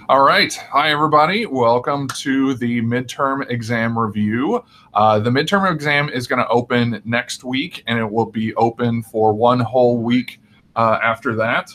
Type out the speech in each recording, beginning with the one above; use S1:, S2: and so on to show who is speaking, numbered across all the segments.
S1: All right. Hi, everybody. Welcome to the midterm exam review. The midterm exam is going to open next week, and it will be open for one whole week after that.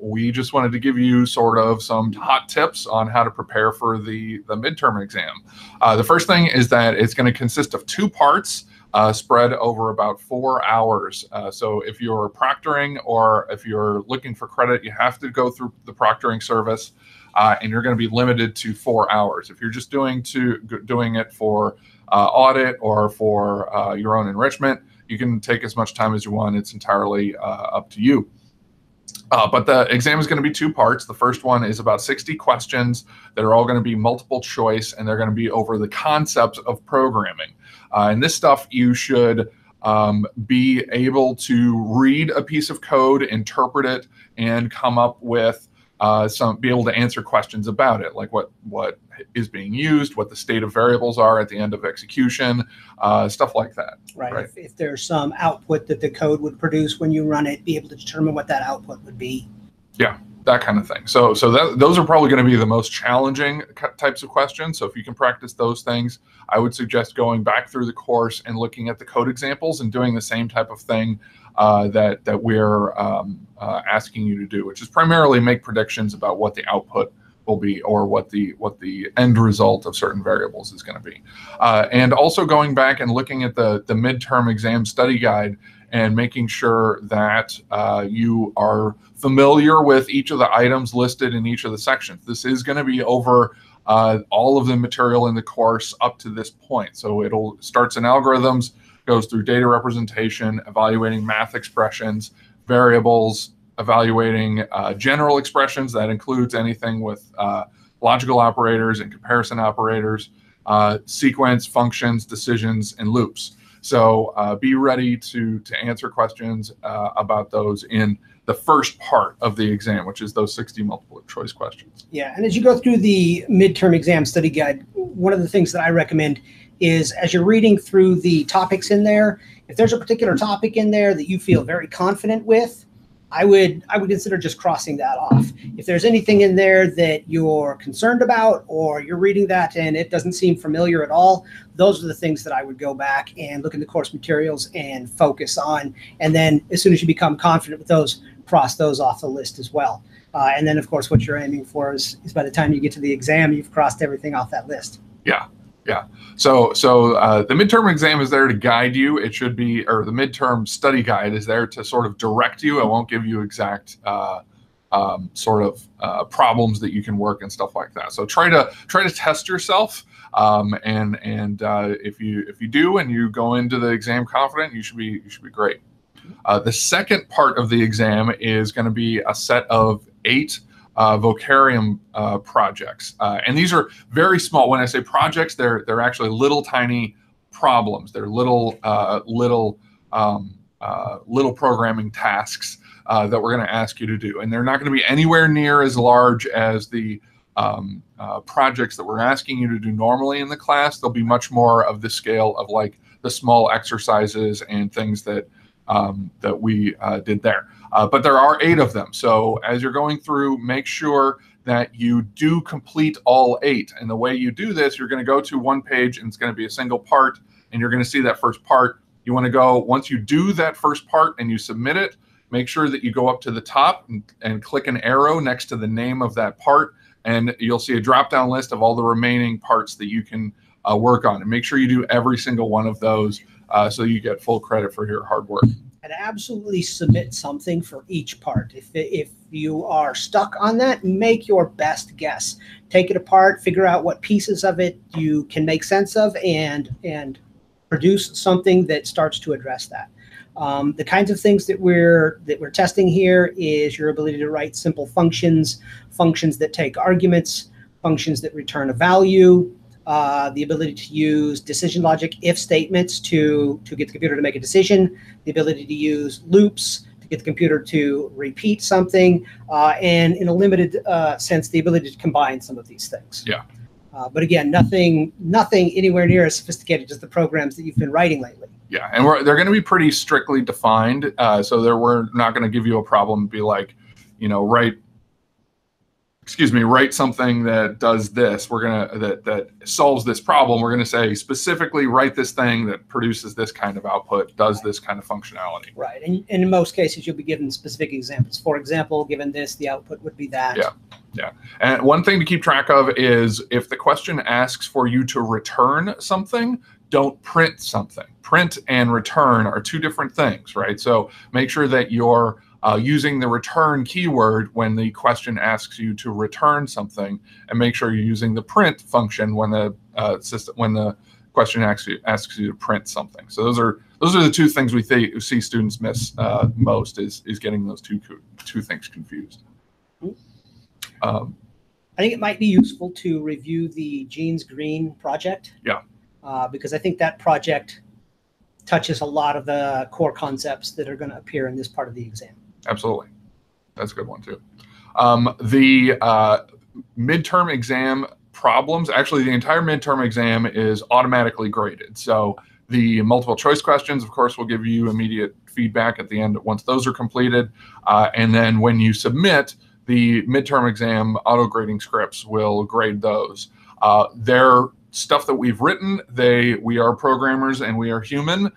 S1: We just wanted to give you sort of some hot tips on how to prepare for the midterm exam. The first thing is that it's going to consist of two parts. Spread over about 4 hours. So if you're proctoring or if you're looking for credit, you have to go through the proctoring service, and you're going to be limited to 4 hours. If you're just doing it for audit or for your own enrichment, you can take as much time as you want. It's entirely up to you. But the exam is going to be two parts. The first one is about 60 questions that are all going to be multiple choice, and they're going to be over the concepts of programming. And this stuff, you should be able to read a piece of code, interpret it, and come up with be able to answer questions about it, like what is being used, what the state of variables are at the end of execution, stuff like that.
S2: Right. If there's some output that the code would produce when you run it, be able to determine what that output would be.
S1: Yeah, that kind of thing. So those are probably going to be the most challenging types of questions. So if you can practice those things, I would suggest going back through the course and looking at the code examples and doing the same type of thing that we're asking you to do, which is primarily make predictions about what the output will be or what the end result of certain variables is going to be. And also going back and looking at the midterm exam study guide and making sure that you are familiar with each of the items listed in each of the sections. This is going to be over all of the material in the course up to this point. So starts in algorithms, goes through data representation, evaluating math expressions, variables, evaluating general expressions. That includes anything with logical operators and comparison operators, sequence, functions, decisions, and loops. So be ready to answer questions about those in the first part of the exam, which is those 60 multiple choice questions.
S2: Yeah, and as you go through the midterm exam study guide, one of the things that I recommend is as you're reading through the topics in there, if there's a particular topic in there that you feel very confident with, I would consider just crossing that off. If there's anything in there that you're concerned about or you're reading that and it doesn't seem familiar at all, those are the things that I would go back and look in the course materials and focus on. And then as soon as you become confident with those, cross those off the list as well. And then, of course, what you're aiming for is by the time you get to the exam, you've crossed everything off that list.
S1: Yeah. Yeah. So the midterm exam is there to guide you. It should be, or the midterm study guide is there to sort of direct you. It won't give you exact problems that you can work and stuff like that. So try to test yourself. And if you do and you go into the exam confident, you should be great. The second part of the exam is going to be a set of 8 Vocarium projects, and these are very small. When I say projects, they're actually little tiny problems. They're little programming tasks that we're going to ask you to do, and they're not going to be anywhere near as large as the projects that we're asking you to do normally in the class. They'll be much more of the scale of like the small exercises and things that we did there. But there are 8 of them. So as you're going through, make sure that you do complete all 8. And the way you do this, you're going to go to one page and it's going to be a single part, and you're going to see that first part. You want to go, once you do that first part and you submit it, make sure that you go up to the top and click an arrow next to the name of that part, and you'll see a drop-down list of all the remaining parts that you can work on. And make sure you do every single one of those so you get full credit for your hard work.
S2: And absolutely submit something for each part. If you are stuck on that, make your best guess. Take it apart, figure out what pieces of it you can make sense of, and produce something that starts to address that. The kinds of things that we're testing here is your ability to write simple functions, functions that take arguments, functions that return a value, the ability to use decision logic if statements to get the computer to make a decision, the ability to use loops to get the computer to repeat something, and in a limited sense, the ability to combine some of these things.
S1: Yeah.
S2: But again, nothing anywhere near as sophisticated as the programs that you've been writing lately.
S1: Yeah, and they're going to be pretty strictly defined, so we're not going to give you a problem and be like, write excuse me, write something that does this. We're gonna that solves this problem. We're gonna say specifically write this thing that produces this kind of output, does this kind of functionality.
S2: Right, and in most cases, you'll be given specific examples. For example, given this, the output would be that.
S1: Yeah, yeah. And one thing to keep track of is if the question asks for you to return something, don't print something. Print and return are two different things, right? So make sure that you're using the return keyword when the question asks you to return something, and make sure you're using the print function when the question asks you to print something. So those are the two things we see students miss most is getting those two things confused.
S2: I think it might be useful to review the Jeans Green project.
S1: Yeah.
S2: Because I think that project touches a lot of the core concepts that are going to appear in this part of the exam.
S1: Absolutely. That's a good one too. The midterm exam problems, actually the entire midterm exam is automatically graded. So the multiple choice questions, of course, will give you immediate feedback at the end once those are completed. And then when you submit the midterm exam, auto grading scripts will grade those. They're stuff that we've written. We are programmers and we are human,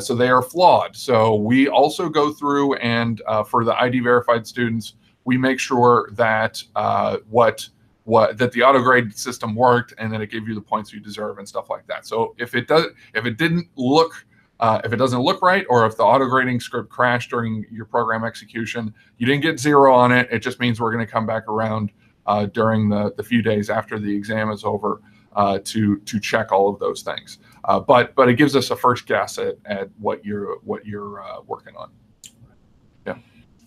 S1: so they are flawed. So we also go through and for the ID verified students, we make sure that that the auto grade system worked and that it gave you the points you deserve and stuff like that. So if it doesn't look right, or if the auto grading script crashed during your program execution, you didn't get 0 on it. It just means we're going to come back around during the few days after the exam is over to check all of those things. But it gives us a first guess at what you're working on. Yeah.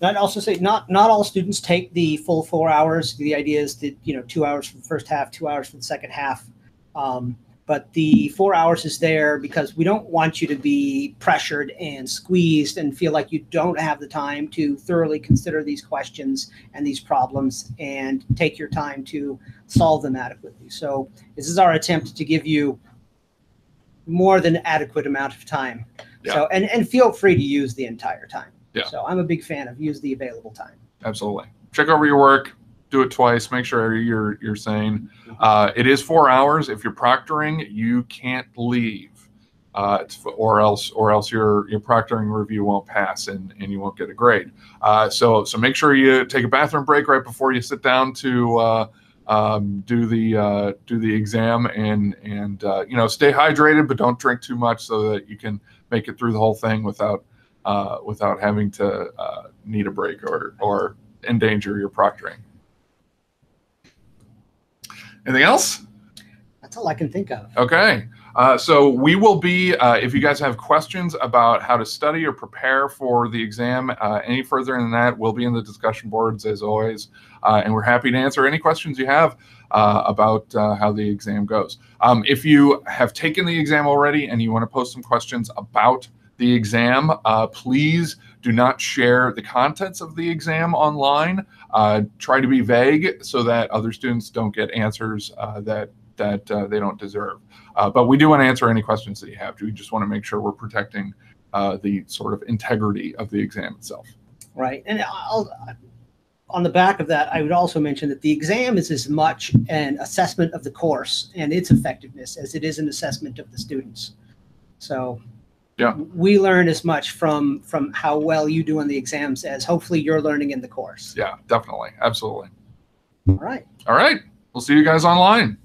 S2: I'd also say not all students take the full 4 hours. The idea is that 2 hours for the first half, 2 hours for the second half. But the 4 hours is there because we don't want you to be pressured and squeezed and feel like you don't have the time to thoroughly consider these questions and these problems and take your time to solve them adequately. So this is our attempt to give you more than adequate amount of time. Yeah. So and feel free to use the entire time. Yeah. So I'm a big fan of use the available time.
S1: Absolutely. Check over your work. Do it twice. Make sure you're sane. It is 4 hours. If you're proctoring, you can't leave, or else your proctoring review won't pass and you won't get a grade. So make sure you take a bathroom break right before you sit down to do the exam, and stay hydrated, but don't drink too much so that you can make it through the whole thing without having to need a break or endanger your proctoring. Anything else?
S2: That's all I can think of.
S1: Okay. So we will be, if you guys have questions about how to study or prepare for the exam, any further than that, we'll be in the discussion boards as always. And we're happy to answer any questions you have about how the exam goes. If you have taken the exam already and you want to post some questions about the exam, please do not share the contents of the exam online. Try to be vague so that other students don't get answers that they don't deserve. But we do want to answer any questions that you have. We just want to make sure we're protecting the sort of integrity of the exam itself.
S2: Right. And on the back of that, I would also mention that the exam is as much an assessment of the course and its effectiveness as it is an assessment of the students. So yeah, we learn as much from how well you do on the exams as hopefully you're learning in the course.
S1: Yeah, definitely. Absolutely.
S2: All right.
S1: All right. We'll see you guys online.